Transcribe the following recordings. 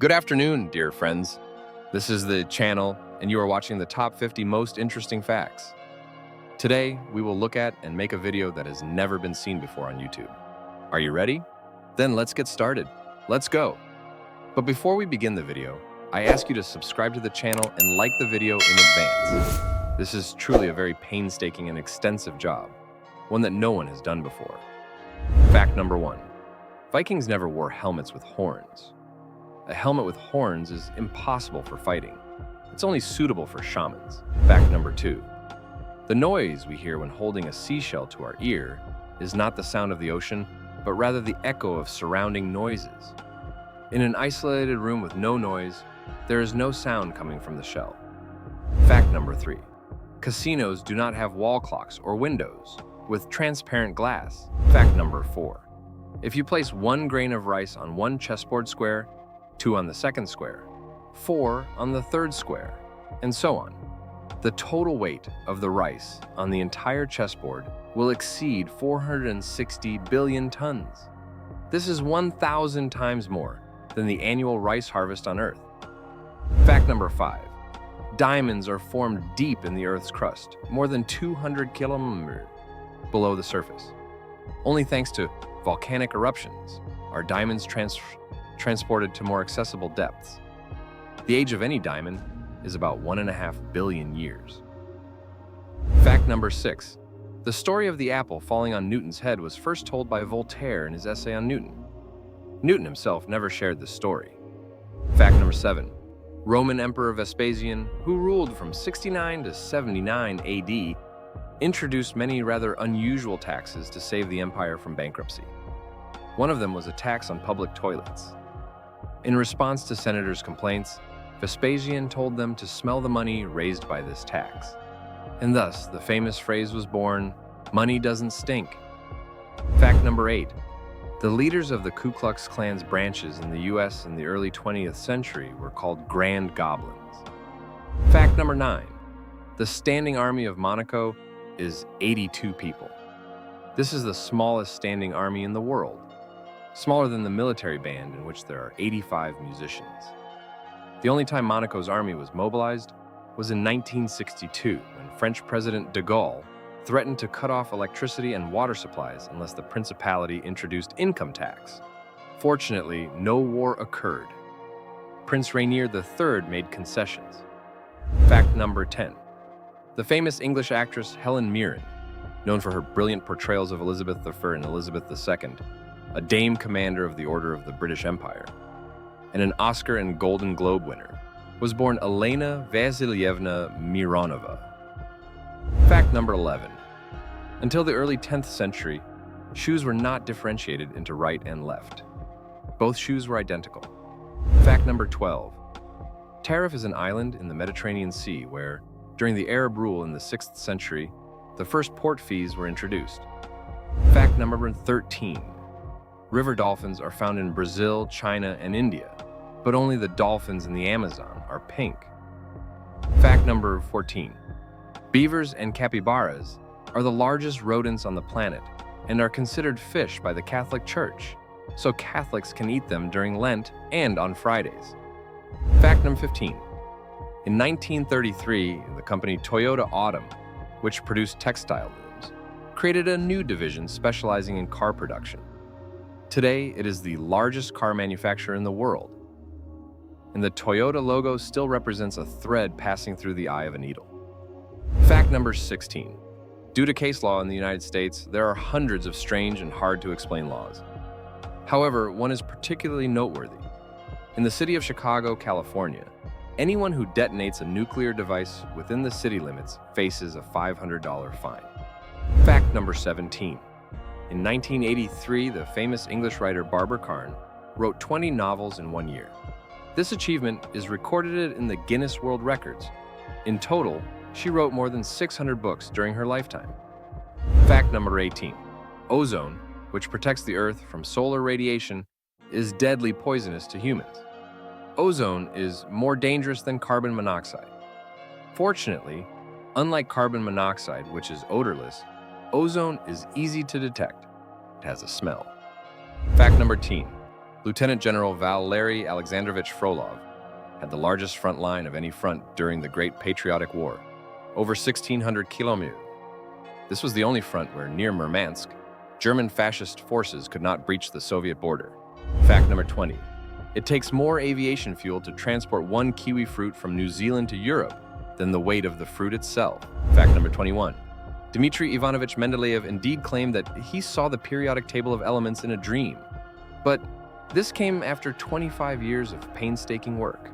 Good afternoon, dear friends. This is the channel, and you are watching the top 50 most interesting facts. Today, we will look at and make a video that has never been seen before on YouTube. Are you ready? Then let's get started. Let's go. But before we begin the video, I ask you to subscribe to the channel and like the video in advance. This is truly a very painstaking and extensive job, one that no one has done before. Fact number 1. Vikings never wore helmets with horns. A helmet with horns is impossible for fighting. It's only suitable for shamans. Fact number 2. The noise we hear when holding a seashell to our ear is not the sound of the ocean, but rather the echo of surrounding noises. In an isolated room with no noise, there is no sound coming from the shell. Fact number 3. Casinos do not have wall clocks or windows with transparent glass. Fact number 4. If you place 1 grain of rice on one chessboard square, 2 on the second square, 4 on the third square, and so on, the total weight of the rice on the entire chessboard will exceed 460 billion tons. This is 1,000 times more than the annual rice harvest on Earth. Fact number 5. Diamonds are formed deep in the Earth's crust, more than 200 kilometers below the surface. Only thanks to volcanic eruptions are diamonds transported to more accessible depths. The age of any diamond is about 1.5 billion years. Fact number 6. The story of the apple falling on Newton's head was first told by Voltaire in his essay on Newton. Newton himself never shared this story. Fact number 7. Roman Emperor Vespasian, who ruled from 69 to 79 AD, introduced many rather unusual taxes to save the empire from bankruptcy. One of them was a tax on public toilets. In response to senators' complaints, Vespasian told them to smell the money raised by this tax. And thus, the famous phrase was born, "Money doesn't stink." Fact number 8. The leaders of the Ku Klux Klan's branches in the US in the early 20th century were called Grand Goblins. Fact number 9. The standing army of Monaco is 82 people. This is the smallest standing army in the world, smaller than the military band in which there are 85 musicians. The only time Monaco's army was mobilized was in 1962, when French President de Gaulle threatened to cut off electricity and water supplies unless the principality introduced income tax. Fortunately, no war occurred. Prince Rainier III made concessions. Fact number 10. The famous English actress Helen Mirren, known for her brilliant portrayals of Elizabeth I and Elizabeth II, a Dame Commander of the Order of the British Empire, and an Oscar and Golden Globe winner, was born Elena Vasilyevna Mironova. Fact number 11. Until the early 10th century, shoes were not differentiated into right and left. Both shoes were identical. Fact number 12. Tarif is an island in the Mediterranean Sea where, during the Arab rule in the 6th century, the first port fees were introduced. Fact number 13. River dolphins are found in Brazil, China, and India, but only the dolphins in the Amazon are pink. Fact number 14. Beavers and capybaras are the largest rodents on the planet and are considered fish by the Catholic Church, so Catholics can eat them during Lent and on Fridays. Fact number 15. In 1933, the company Toyota Autumn, which produced textile looms, created a new division specializing in car production. Today, it is the largest car manufacturer in the world, and the Toyota logo still represents a thread passing through the eye of a needle. Fact number 16. Due to case law in the United States, there are hundreds of strange and hard-to-explain laws. However, one is particularly noteworthy. In the city of Chicago, California, anyone who detonates a nuclear device within the city limits faces a $500 fine. Fact number 17. In 1983, the famous English writer Barbara Carne wrote 20 novels in 1 year. This achievement is recorded in the Guinness World Records. In total, she wrote more than 600 books during her lifetime. Fact number 18. Ozone, which protects the Earth from solar radiation, is deadly poisonous to humans. Ozone is more dangerous than carbon monoxide. Fortunately, unlike carbon monoxide, which is odorless, ozone is easy to detect. It has a smell. Fact number 10. Lieutenant General Valery Alexandrovich Frolov had the largest front line of any front during the Great Patriotic War, over 1,600 kilometers. This was the only front where, near Murmansk, German fascist forces could not breach the Soviet border. Fact number 20. It takes more aviation fuel to transport one kiwi fruit from New Zealand to Europe than the weight of the fruit itself. Fact number 21. Dmitry Ivanovich Mendeleev indeed claimed that he saw the periodic table of elements in a dream, but this came after 25 years of painstaking work.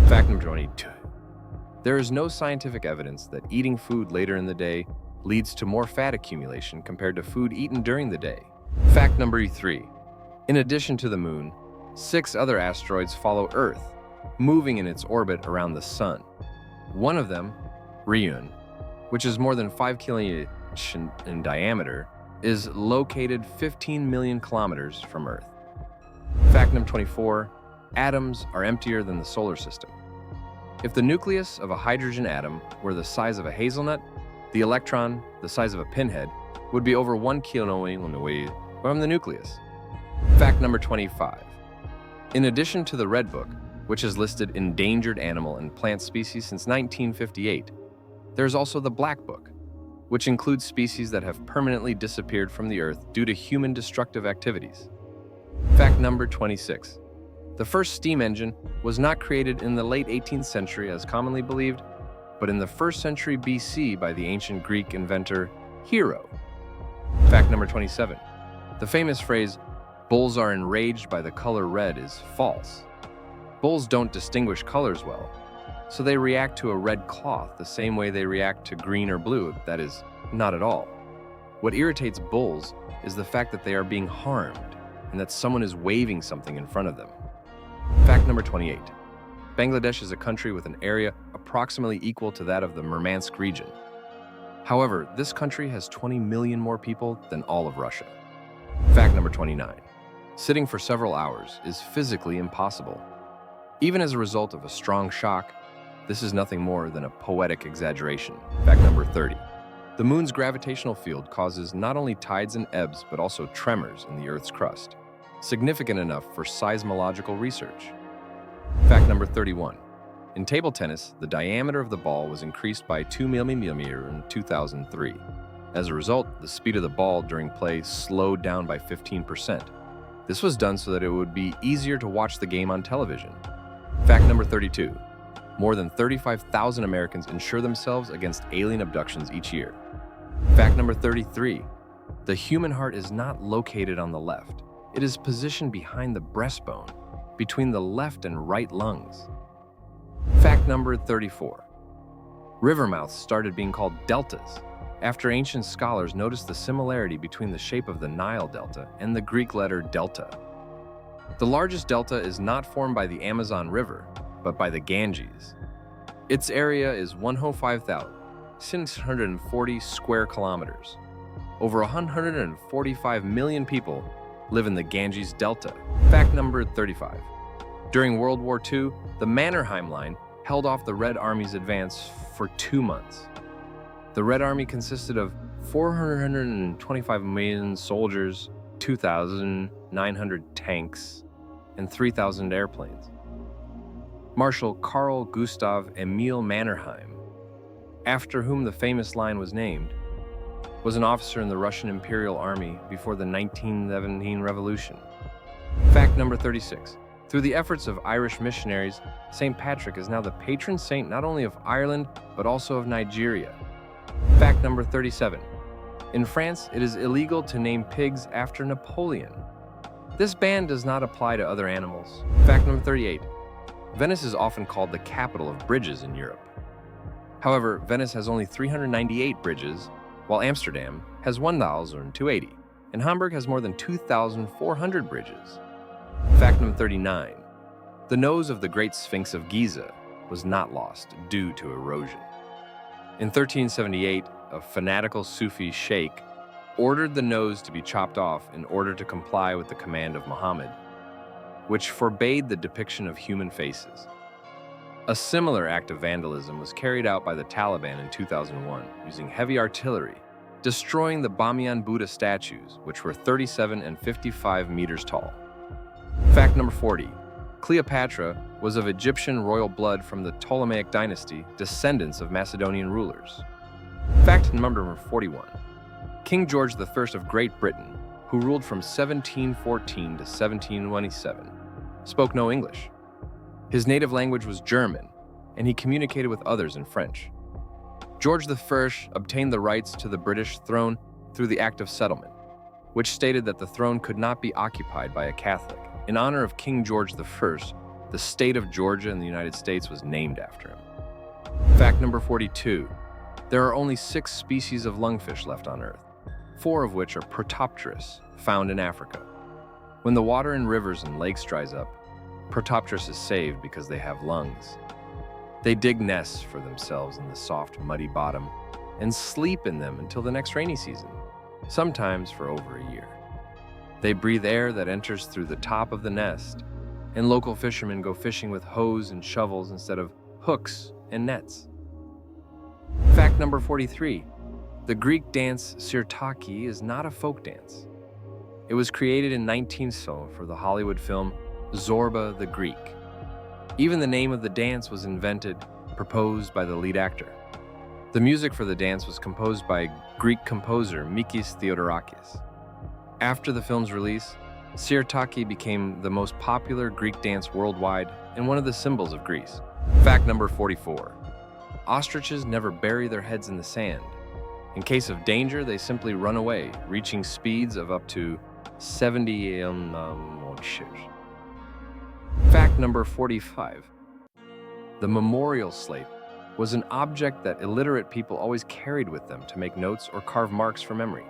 Fact number 22. There is no scientific evidence that eating food later in the day leads to more fat accumulation compared to food eaten during the day. Fact number 3. In addition to the moon, 6 other asteroids follow Earth, moving in its orbit around the sun. One of them, Ryun, which is more than 5 kilometers in diameter, is located 15 million kilometers from Earth. Fact number 24. Atoms are emptier than the solar system. If the nucleus of a hydrogen atom were the size of a hazelnut, the electron, the size of a pinhead, would be over 1 kilometer from the nucleus. Fact number 25. In addition to the Red Book, which has listed endangered animal and plant species since 1958, there's also the Black Book, which includes species that have permanently disappeared from the Earth due to human destructive activities. Fact number 26. The first steam engine was not created in the late 18th century as commonly believed, but in the 1st century BC by the ancient Greek inventor Hero. Fact number 27. The famous phrase, "bulls are enraged by the color red," is false. Bulls don't distinguish colors well, so they react to a red cloth the same way they react to green or blue, that is, not at all. What irritates bulls is the fact that they are being harmed and that someone is waving something in front of them. Fact number 28. Bangladesh is a country with an area approximately equal to that of the Murmansk region. However, this country has 20 million more people than all of Russia. Fact number 29. Sitting for several hours is physically impossible. Even as a result of a strong shock, this is nothing more than a poetic exaggeration. Fact number 30. The moon's gravitational field causes not only tides and ebbs, but also tremors in the Earth's crust, significant enough for seismological research. Fact number 31. In table tennis, the diameter of the ball was increased by 2 millimeters in 2003. As a result, the speed of the ball during play slowed down by 15%. This was done so that it would be easier to watch the game on television. Fact number 32. More than 35,000 Americans insure themselves against alien abductions each year. Fact number 33. The human heart is not located on the left. It is positioned behind the breastbone, between the left and right lungs. Fact number 34. River mouths started being called deltas after ancient scholars noticed the similarity between the shape of the Nile Delta and the Greek letter delta. The largest delta is not formed by the Amazon River, but by the Ganges. Its area is 105,640 square kilometers. Over 145 million people live in the Ganges Delta. Fact number 35. During World War II, the Mannerheim Line held off the Red Army's advance for 2 months. The Red Army consisted of 425 million soldiers, 2,900 tanks, and 3,000 airplanes. Marshal Karl Gustav Emil Mannerheim, after whom the famous line was named, was an officer in the Russian Imperial Army before the 1917 Revolution. Fact number 36. Through the efforts of Irish missionaries, St. Patrick is now the patron saint not only of Ireland, but also of Nigeria. Fact number 37. In France, it is illegal to name pigs after Napoleon. This ban does not apply to other animals. Fact number 38. Venice is often called the capital of bridges in Europe. However, Venice has only 398 bridges, while Amsterdam has 1,280, and Hamburg has more than 2,400 bridges. Fact number 39. The nose of the Great Sphinx of Giza was not lost due to erosion. In 1378, a fanatical Sufi sheikh ordered the nose to be chopped off in order to comply with the command of Muhammad, which forbade the depiction of human faces. A similar act of vandalism was carried out by the Taliban in 2001 using heavy artillery, destroying the Bamiyan Buddha statues, which were 37 and 55 meters tall. Fact number 40. Cleopatra was of Egyptian royal blood from the Ptolemaic dynasty, descendants of Macedonian rulers. Fact number 41. King George I of Great Britain, who ruled from 1714 to 1727, spoke no English. His native language was German, and he communicated with others in French. George I obtained the rights to the British throne through the Act of Settlement, which stated that the throne could not be occupied by a Catholic. In honor of King George I, the state of Georgia in the United States was named after him. Fact number 42. There are only 6 species of lungfish left on Earth, 4 of which are Protopterus, found in Africa. When the water in rivers and lakes dries up, Protopterus is saved because they have lungs. They dig nests for themselves in the soft, muddy bottom and sleep in them until the next rainy season, sometimes for over a year. They breathe air that enters through the top of the nest, and local fishermen go fishing with hoes and shovels instead of hooks and nets. Fact number 43. The Greek dance sirtaki is not a folk dance. It was created in 1900 for the Hollywood film Zorba the Greek. Even the name of the dance was proposed by the lead actor. The music for the dance was composed by Greek composer Mikis Theodorakis. After the film's release, sirtaki became the most popular Greek dance worldwide and one of the symbols of Greece. Fact number 44. Ostriches never bury their heads in the sand. In case of danger, they simply run away, reaching speeds of up to 70 Fact number 45. The memorial slate was an object that illiterate people always carried with them to make notes or carve marks for memory.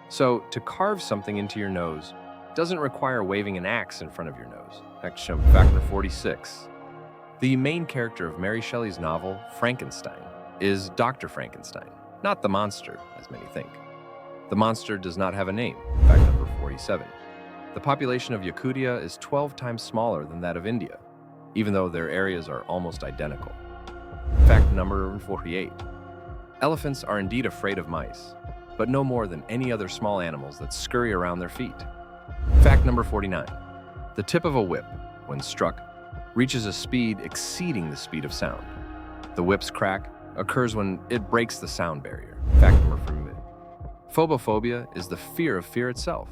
So, to carve something into your nose doesn't require waving an axe in front of your nose. Fact number 46. The main character of Mary Shelley's novel, Frankenstein, is Dr. Frankenstein, not the monster, as many think. The monster does not have a name. Fact number 47. The population of Yakutia is 12 times smaller than that of India, even though their areas are almost identical. Fact number 48. Elephants are indeed afraid of mice, but no more than any other small animals that scurry around their feet. Fact number 49. The tip of a whip, when struck, reaches a speed exceeding the speed of sound. The whip's crack occurs when it breaks the sound barrier. Fact number 50. Phobophobia is the fear of fear itself.